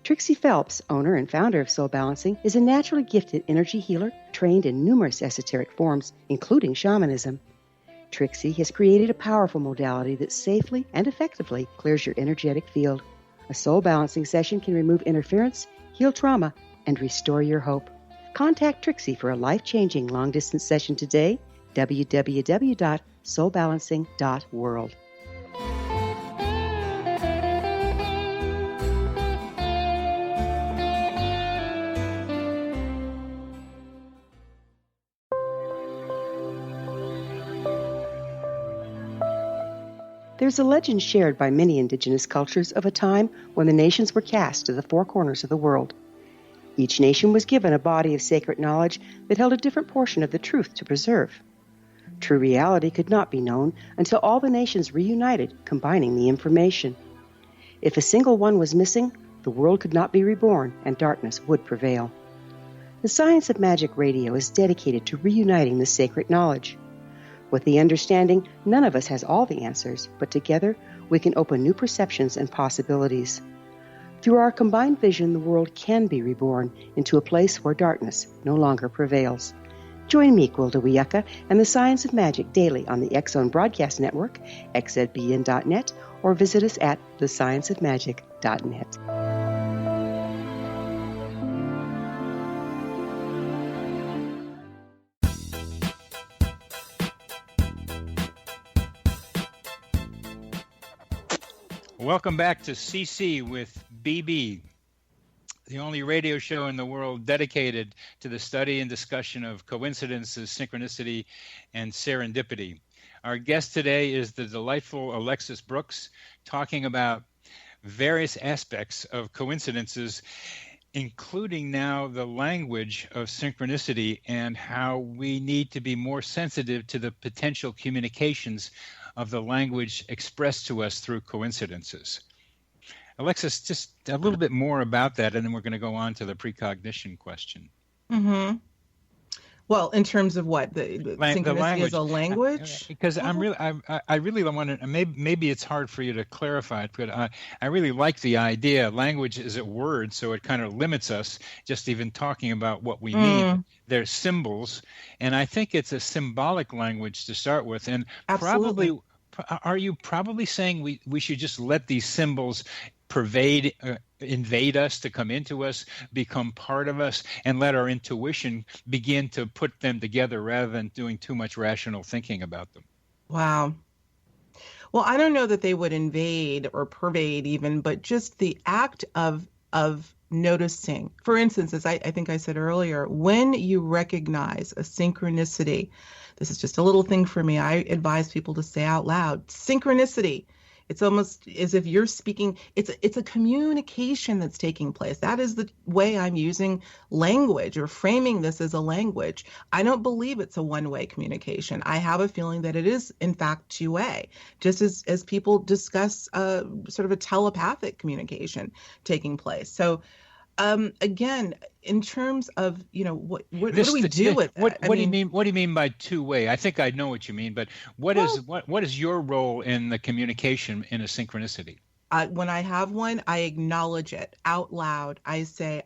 Trixie Phelps, owner and founder of Soul Balancing, is a naturally gifted energy healer trained in numerous esoteric forms, including shamanism. Trixie has created a powerful modality that safely and effectively clears your energetic field. A Soul Balancing session can remove interference, heal trauma, and restore your hope. Contact Trixie for a life-changing long-distance session today, www.soulbalancing.world. There's a legend shared by many indigenous cultures of a time when the nations were cast to the 4 corners of the world. Each nation was given a body of sacred knowledge that held a different portion of the truth to preserve. True reality could not be known until all the nations reunited, combining the information. If a single one was missing, the world could not be reborn and darkness would prevail. The Science of Magic Radio is dedicated to reuniting the sacred knowledge. With the understanding, none of us has all the answers, but together we can open new perceptions and possibilities. Through our combined vision, the world can be reborn into a place where darkness no longer prevails. Join me, Gwilda Wiyaka, and the Science of Magic daily on the X-Zone Broadcast Network, xzbn.net, or visit us at thescienceofmagic.net. Welcome back to CC with BB, the only radio show in the world dedicated to the study and discussion of coincidences, synchronicity, and serendipity. Our guest today is the delightful Alexis Brooks, talking about various aspects of coincidences, including now the language of synchronicity and how we need to be more sensitive to the potential communications of the language expressed to us through coincidences. Alexis, just a little bit more about that, and then we're going to go on to the precognition question. Mm-hmm. Well, in terms of what the synchronicity as a language, because I really want to. Maybe it's hard for you to clarify it, but I really like the idea. Language is a word, so it kind of limits us. Just even talking about what we mean. There's symbols, and I think it's a symbolic language to start with, and Absolutely. probably. Are you probably saying we should just let these symbols invade us, to come into us, become part of us, and let our intuition begin to put them together rather than doing too much rational thinking about them? Wow. Well, I don't know that they would invade or pervade even, but just the act of of noticing. For instance, as I think I said earlier, when you recognize a synchronicity, this is just a little thing for me. I advise people to say out loud, synchronicity. It's almost as if you're speaking. It's a communication that's taking place. That is the way I'm using language or framing this as a language. I don't believe it's a one-way communication. I have a feeling that it is, in fact, two-way, just as people discuss sort of a telepathic communication taking place. So again, in terms of, what do we do with it? What do you mean? What do you mean by two-way? I think I know what you mean, but what is your role in the communication in a synchronicity? When I have one, I acknowledge it out loud. I say,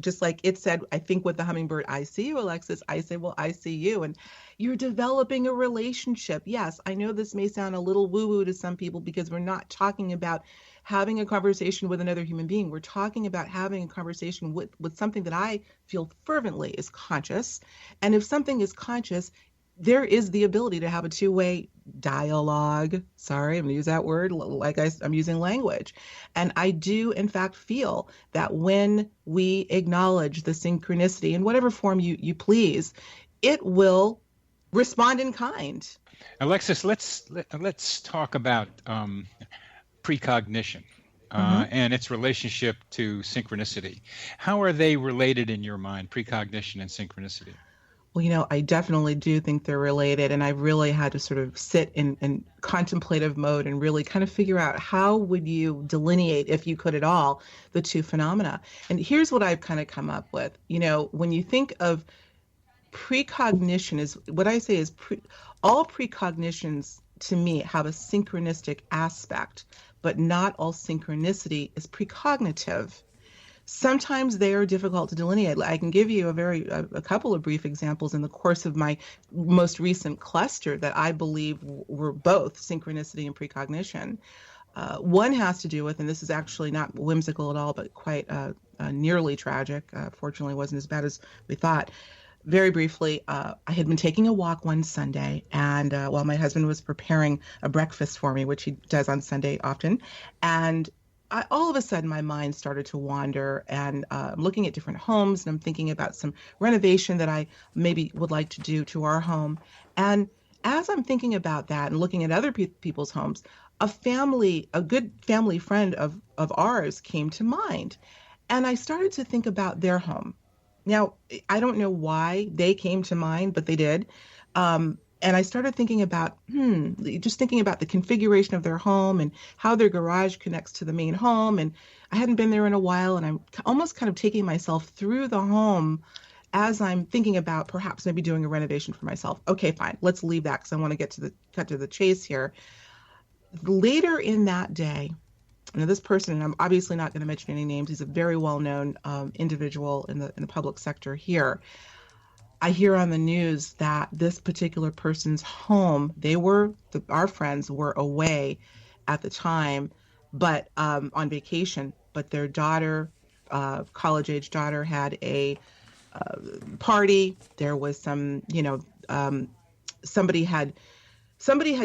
just like it said, I think with the hummingbird, I see you, Alexis. I say, well, I see you. And you're developing a relationship. Yes, I know this may sound a little woo-woo to some people because we're not talking about having a conversation with another human being. We're talking about having a conversation with something that I feel fervently is conscious. And if something is conscious, there is the ability to have a two-way dialogue. Sorry, I'm going to use that word like I'm using language. And I do, in fact, feel that when we acknowledge the synchronicity in whatever form you please, it will respond in kind. Alexis, let's talk about precognition and its relationship to synchronicity. How are they related in your mind, precognition and synchronicity? Well, I definitely do think they're related, and I've really had to sort of sit in contemplative mode and really kind of figure out how would you delineate, if you could at all, the two phenomena. And here's what I've kind of come up with. When you think of precognition, is what I say is all precognitions to me have a synchronistic aspect, but not all synchronicity is precognitive. Sometimes they are difficult to delineate. I can give you a couple of brief examples in the course of my most recent cluster that I believe were both synchronicity and precognition. One has to do with, and this is actually not whimsical at all, but quite nearly tragic. Fortunately, it wasn't as bad as we thought. Very briefly, I had been taking a walk one Sunday, and while my husband was preparing a breakfast for me, which he does on Sunday often, and all of a sudden my mind started to wander, and I'm looking at different homes, and I'm thinking about some renovation that I maybe would like to do to our home. And as I'm thinking about that and looking at other people's homes, a good family friend of ours came to mind, and I started to think about their home. Now, I don't know why they came to mind, but they did. And I started thinking about, just thinking about the configuration of their home and how their garage connects to the main home. And I hadn't been there in a while, and I'm almost kind of taking myself through the home as I'm thinking about perhaps maybe doing a renovation for myself. Okay, fine. Let's leave that because I want to cut to the chase here. Later in that day, this person, and I'm obviously not going to mention any names, he's a very well-known individual in the public sector here. I hear on the news that this particular person's home, our friends were away at the time, but on vacation, but their daughter, college-age daughter, had a party. There was some, somebody had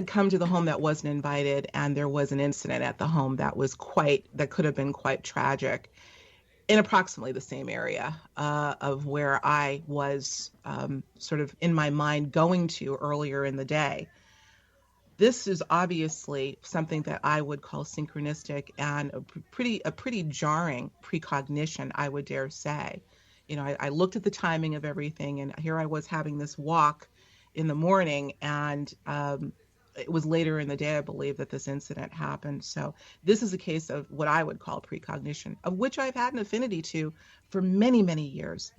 come to the home that wasn't invited, and there was an incident at the home that could have been quite tragic in approximately the same area of where I was sort of in my mind going to earlier in the day. This is obviously something that I would call synchronistic and a pretty jarring precognition, I would dare say. I looked at the timing of everything, and here I was having this walk in the morning, and it was later in the day, I believe, that this incident happened. So this is a case of what I would call precognition, of which I've had an affinity to for many, many years.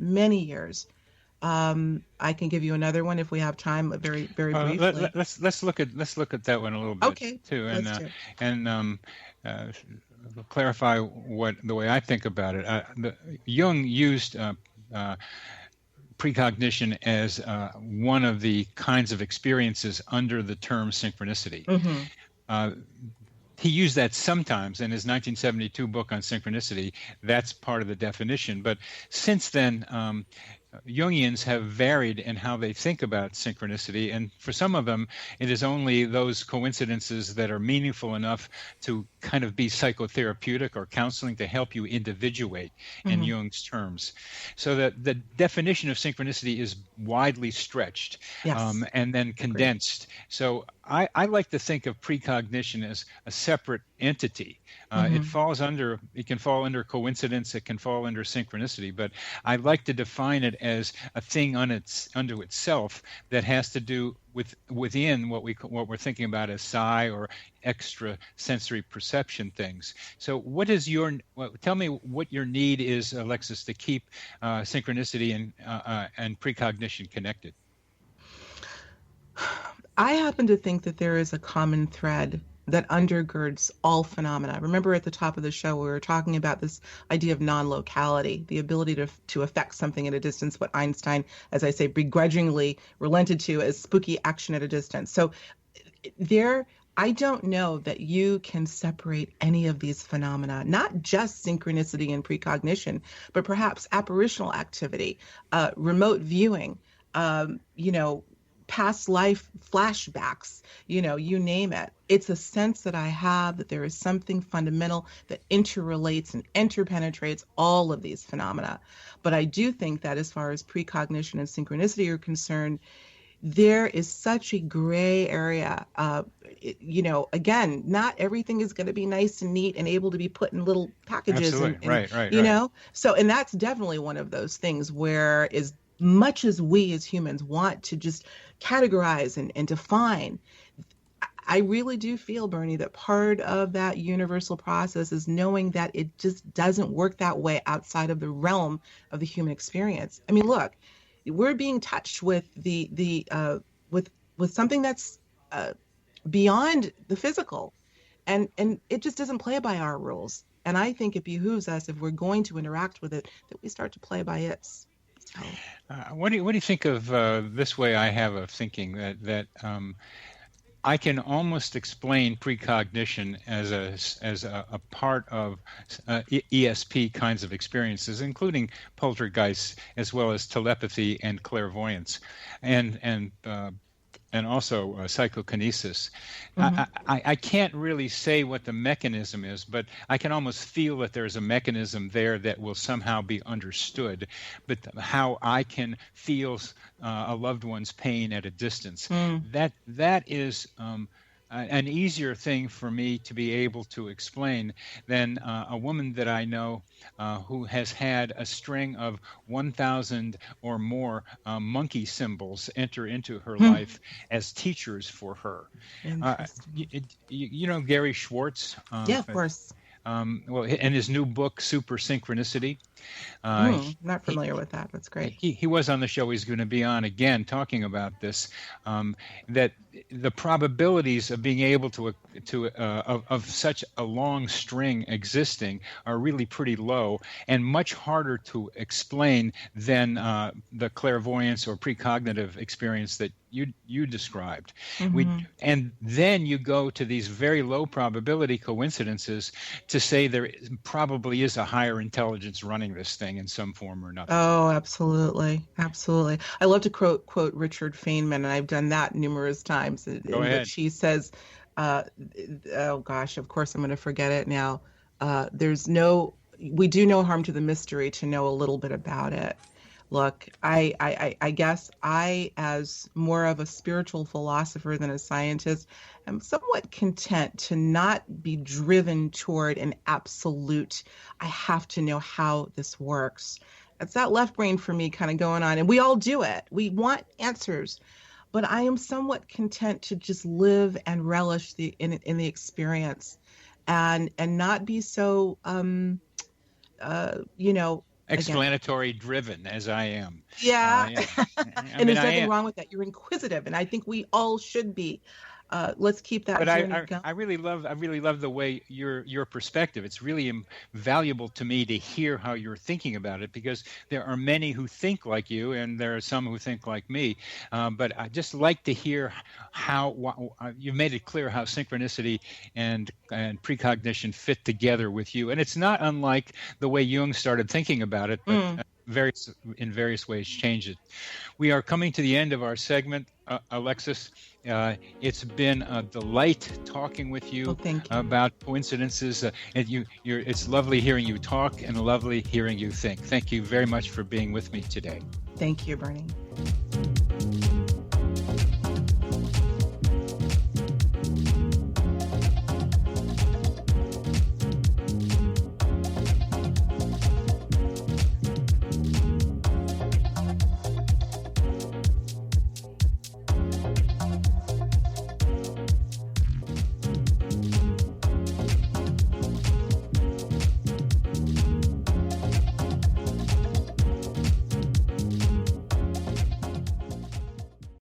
I can give you another one if we have time, very, very briefly. Let's look at that one a little bit too, and clarify the way I think about it. Jung used precognition as one of the kinds of experiences under the term synchronicity. Mm-hmm. He used that sometimes in his 1972 book on synchronicity. That's part of the definition. But since then, Jungians have varied in how they think about synchronicity, and for some of them, it is only those coincidences that are meaningful enough to kind of be psychotherapeutic or counseling to help you individuate in Jung's terms. So that the definition of synchronicity is widely stretched and then condensed. So I like to think of precognition as a separate entity. It can fall under coincidence, it can fall under synchronicity, but I like to define it as a thing unto itself that has to do within what we're thinking about as psi or extrasensory perception things. So tell me what your need is, Alexis, to keep synchronicity and precognition connected. I happen to think that there is a common thread that undergirds all phenomena. Remember at the top of the show, we were talking about this idea of non-locality, the ability to affect something at a distance, what Einstein, as I say, begrudgingly relented to as spooky action at a distance. So I don't know that you can separate any of these phenomena, not just synchronicity and precognition, but perhaps apparitional activity, remote viewing, past life flashbacks, you name it. It's a sense that I have that there is something fundamental that interrelates and interpenetrates all of these phenomena. But I do think that as far as precognition and synchronicity are concerned, there is such a gray area. Again, not everything is going to be nice and neat and able to be put in little packages. Absolutely. Right. know? So, and that's definitely one of those things where as much as we as humans want to just categorize and define, I really do feel, Bernie, that part of that universal process is knowing that it just doesn't work that way outside of the realm of the human experience. I mean, look, we're being touched with with something that's beyond the physical, and it just doesn't play by our rules. And I think it behooves us, if we're going to interact with it, that we start to play by its. So. What do you think of this way I have of thinking that I can almost explain precognition as a part of ESP kinds of experiences, including poltergeists as well as telepathy and clairvoyance, and also psychokinesis. I can't really say what the mechanism is, but I can almost feel that there's a mechanism there that will somehow be understood. But how I can feel a loved one's pain at a distance, that is an easier thing for me to be able to explain than a woman that I know who has had a string of 1,000 or more monkey symbols enter into her life as teachers for her. You know Gary Schwartz? Yeah, of course. Well, in his new book, Super Synchronicity. Not familiar with that. That's great. He was on the show. He's going to be on again talking about this, that the probabilities of being able of such a long string existing are really pretty low and much harder to explain than the clairvoyance or precognitive experience that you described. And then you go to these very low probability coincidences to say there probably is a higher intelligence running this thing in some form or another. Oh, absolutely. Absolutely. I love to quote Richard Feynman, and I've done that numerous times. Go ahead. Which he says, oh gosh, of course I'm going to forget it now. We do no harm to the mystery to know a little bit about it. Look, I guess I, as more of a spiritual philosopher than a scientist, am somewhat content to not be driven toward an absolute, I have to know how this works. It's that left brain for me kind of going on, and we all do it. We want answers, but I am somewhat content to just live and relish in the experience, and not be so, explanatory driven as I am. Yeah. And there's nothing wrong with that. You're inquisitive, and I think we all should be. Let's keep that journey going. I really love the way your perspective. It's really valuable to me to hear how you're thinking about it, because there are many who think like you, and there are some who think like me. But I just like to hear how you've made it clear how synchronicity and precognition fit together with you, and it's not unlike the way Jung started thinking about it. But in various ways change it. We are coming to the end of our segment, Alexis. It's been a delight talking with you, about coincidences. And it's lovely hearing you talk and lovely hearing you think. Thank you very much for being with me today. Thank you, Bernie.